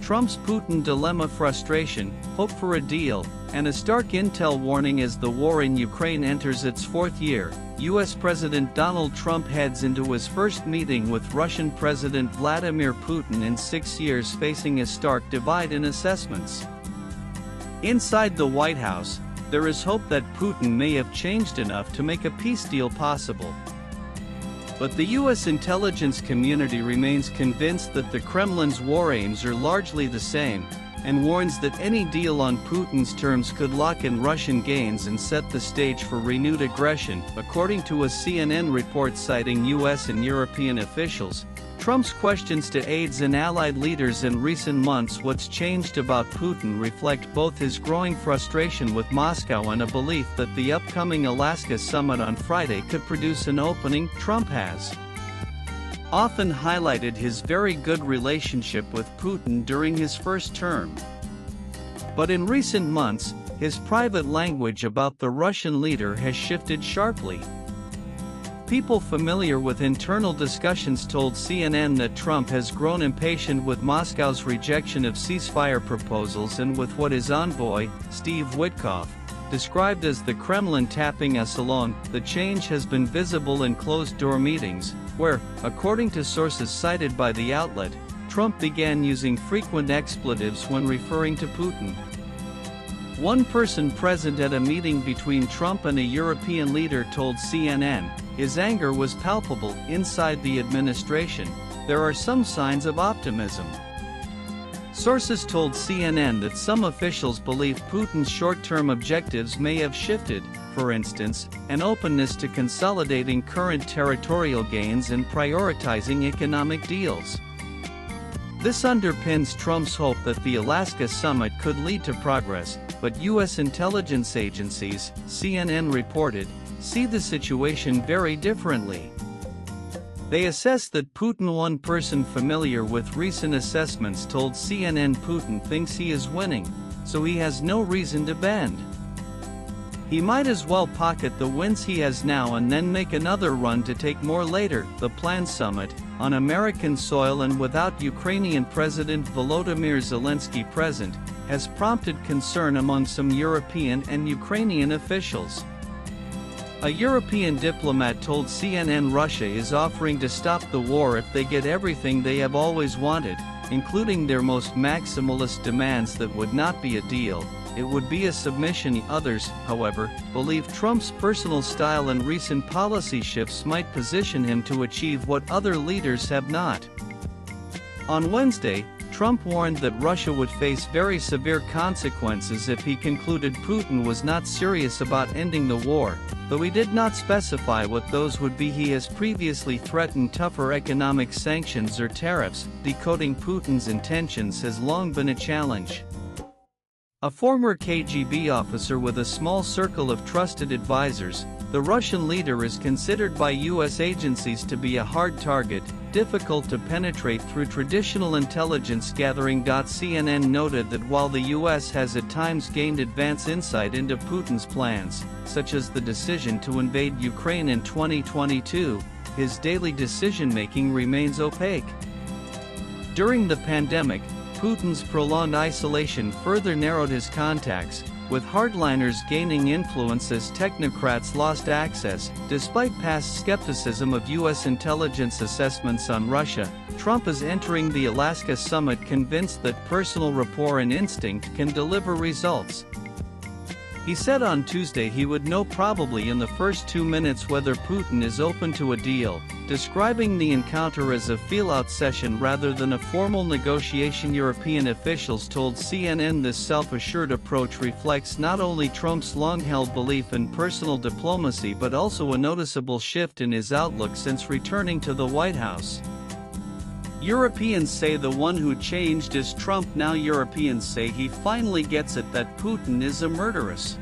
Trump's Putin dilemma, frustration, hope for a deal, and a stark intel warning as the war in Ukraine enters its fourth year. U.S. President Donald Trump heads into his first meeting with Russian President Vladimir Putin in 6 years, facing a stark divide in assessments. Inside the White House, there is hope that Putin may have changed enough to make a peace deal possible. But the U.S. intelligence community remains convinced that the Kremlin's war aims are largely the same, and warns that any deal on Putin's terms could lock in Russian gains and set the stage for renewed aggression. According to a CNN report citing U.S. and European officials, Trump's questions to aides and allied leaders in recent months "What's changed about Putin?" reflect both his growing frustration with Moscow and a belief that the upcoming Alaska summit on Friday could produce an opening. Trump has often highlighted his very good relationship with Putin during his first term. But in recent months, his private language about the Russian leader has shifted sharply. People familiar with internal discussions told CNN that Trump has grown impatient with Moscow's rejection of ceasefire proposals and with what his envoy, Steve Witkoff, described as the Kremlin tapping us alone. The change has been visible in closed-door meetings, where, according to sources cited by the outlet, Trump began using frequent expletives when referring to Putin. One person present at a meeting between Trump and a European leader told CNN, his anger was palpable. Inside the administration, there are some signs of optimism. Sources told CNN that some officials believe Putin's short-term objectives may have shifted, for instance, an openness to consolidating current territorial gains and prioritizing economic deals. This underpins Trump's hope that the Alaska summit could lead to progress, but U.S. intelligence agencies, CNN reported, see the situation very differently. They assess that Putin. One person familiar with recent assessments told CNN Putin thinks he is winning, so he has no reason to bend. He might as well pocket the wins he has now and then make another run to take more later. The planned summit, on American soil and without Ukrainian President Volodymyr Zelensky present, has prompted concern among some European and Ukrainian officials. A European diplomat told CNN Russia is offering to stop the war if they get everything they have always wanted, including their most maximalist demands that would not be a deal, it would be a submission. Others, however, believe Trump's personal style and recent policy shifts might position him to achieve what other leaders have not. On Wednesday, Trump warned that Russia would face very severe consequences if he concluded Putin was not serious about ending the war, though he did not specify what those would be. He has previously threatened tougher economic sanctions or tariffs. Decoding Putin's intentions has long been a challenge. A former KGB officer with a small circle of trusted advisors, the Russian leader is considered by U.S. agencies to be a hard target, difficult to penetrate through traditional intelligence gathering. CNN noted that while the U.S. has at times gained advance insight into Putin's plans, such as the decision to invade Ukraine in 2022, his daily decision-making remains opaque. During the pandemic, Putin's prolonged isolation further narrowed his contacts, with hardliners gaining influence as technocrats lost access. Despite past skepticism of U.S. intelligence assessments on Russia, Trump is entering the Alaska summit convinced that personal rapport and instinct can deliver results. He said on Tuesday he would know probably in the first 2 minutes whether Putin is open to a deal, describing the encounter as a feel-out session rather than a formal negotiation. European officials told CNN this self-assured approach reflects not only Trump's long-held belief in personal diplomacy but also a noticeable shift in his outlook since returning to the White House. Europeans say the one who changed is Trump. Now Europeans say he finally gets it that Putin is a murderous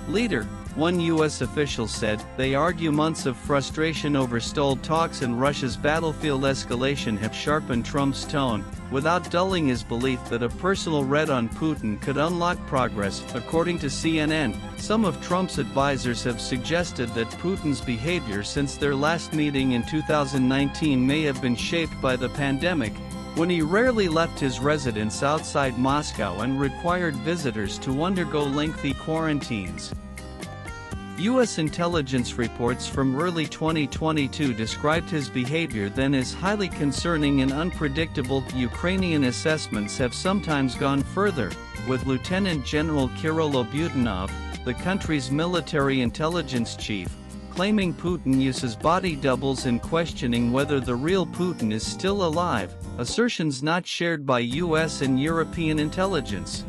leader. One U.S. official said, they argue months of frustration over stalled talks and Russia's battlefield escalation have sharpened Trump's tone, without dulling his belief that a personal read on Putin could unlock progress. According to CNN, some of Trump's advisors have suggested that Putin's behavior since their last meeting in 2019 may have been shaped by the pandemic, when he rarely left his residence outside Moscow and required visitors to undergo lengthy quarantines. U.S. intelligence reports from early 2022 described his behavior then as highly concerning and unpredictable. Ukrainian assessments have sometimes gone further, with Lieutenant General Kirill Budanov, the country's military intelligence chief, claiming Putin uses body doubles and questioning whether the real Putin is still alive, assertions not shared by U.S. and European intelligence.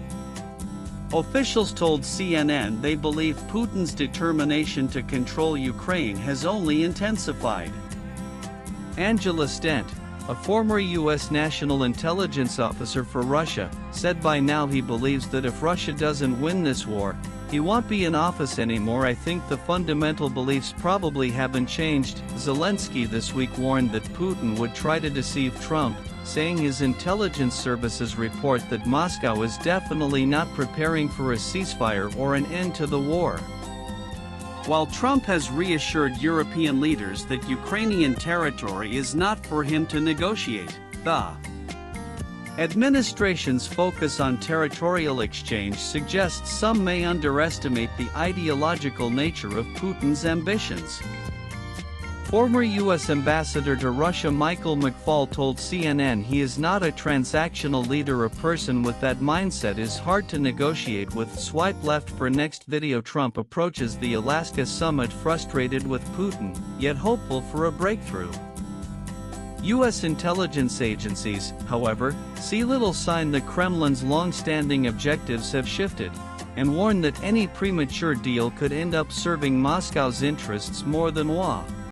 Officials told CNN they believe Putin's determination to control Ukraine has only intensified. Angela Stent, a former U.S. national intelligence officer for Russia, said by now he believes that if Russia doesn't win this war, he won't be in office anymore. I think the fundamental beliefs probably haven't changed. Zelensky this week warned that Putin would try to deceive Trump, saying his intelligence services report that Moscow is definitely not preparing for a ceasefire or an end to the war. While Trump has reassured European leaders that Ukrainian territory is not for him to negotiate, the administration's focus on territorial exchange suggests some may underestimate the ideological nature of Putin's ambitions. Former U.S. Ambassador to Russia Michael McFaul told CNN he is not a transactional leader. A person with that mindset is hard to negotiate with. Swipe left for next video. Trump approaches the Alaska summit frustrated with Putin, yet hopeful for a breakthrough. U.S. intelligence agencies, however, see little sign the Kremlin's long-standing objectives have shifted, and warn that any premature deal could end up serving Moscow's interests more than Wa.